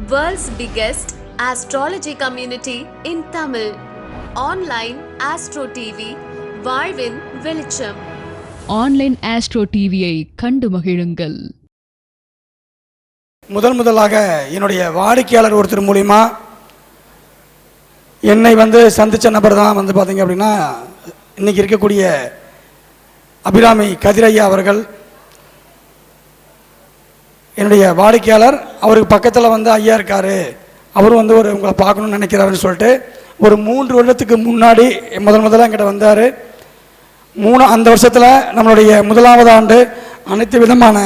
World's biggest astrology community in Tamil. Online Astro TV, வாழ்வின் வெளிச்சம். Online astro டிவியை கண்டு மகிழுங்கள். முதலாக என்னுடைய வாடிக்கையாளர் ஒருத்தர் மூலிமா என்னை சந்தித்த நபர் தான் பார்த்தீங்க அப்படின்னா இன்றைக்கி இருக்கக்கூடிய அபிராமி கதிரையா அவர்கள். என்னுடைய வாடிக்கையாளர், அவருக்கு பக்கத்தில் ஐயா இருக்கார், அவரும் ஒரு உங்களை பார்க்கணுன்னு நினைக்கிறாருன்னு சொல்லிட்டு ஒரு 3 வருடத்துக்கு முன்னாடி முதல்ல என்கிட்ட வந்தார். அந்த வருஷத்தில் நம்மளுடைய 1வது ஆண்டு அனைத்து விதமான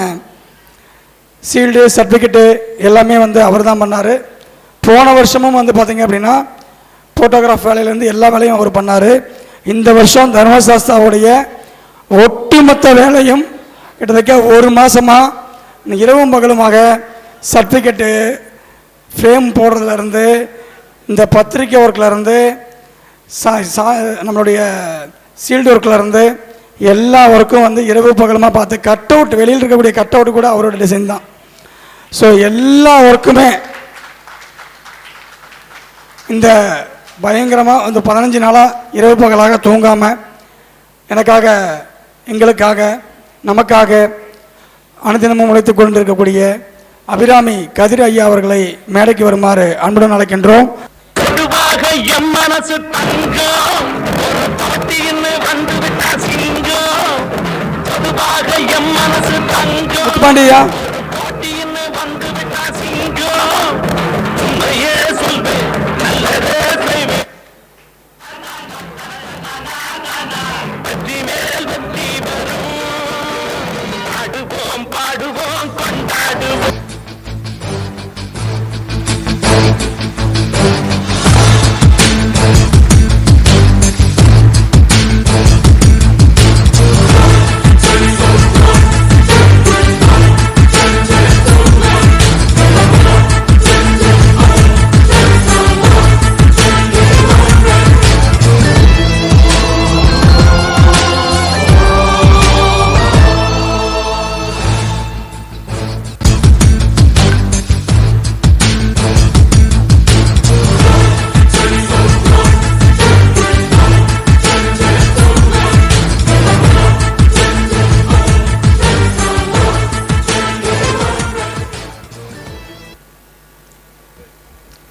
சீல்டு சர்டிஃபிகேட்டு எல்லாமே அவர் தான் பண்ணார். போன வருஷமும் பார்த்திங்க அப்படின்னா ஃபோட்டோகிராஃப் வேலையிலேருந்து எல்லா வேலையும் அவர் பண்ணார். இந்த வருஷம் தர்மசாஸ்தாவுடைய ஒட்டுமொத்த வேலையும் கிட்டத்தட்ட 1 மாதமாக இரவும் பகலுமாக சர்டிஃபிகேட்டு ஃப்ரேம் போடுறதுலேருந்து இந்த பத்திரிக்கை ஒர்க்கிலேருந்து நம்மளுடைய சீல்டு ஒர்க்கிலேருந்து எல்லா ஒர்க்கும் இரவு பகலமாக பார்த்து கட் அவுட், வெளியில் இருக்கக்கூடிய கட் அவுட் கூட அவரோட டிசைன் தான். ஸோ எல்லா ஒர்க்குமே இந்த பயங்கரமாக 15 நாளாக இரவு பகலாக தூங்காமல் எனக்காக, எங்களுக்காக, நமக்காக அனுதினமும் உழைத்து கொண்டிருக்கக்கூடிய அபிராமி கதிர் ஐயா அவர்களை மேடைக்கு வருமாறு அன்புடன் அழைக்கின்றோம். பாண்டியா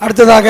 அடுத்ததாக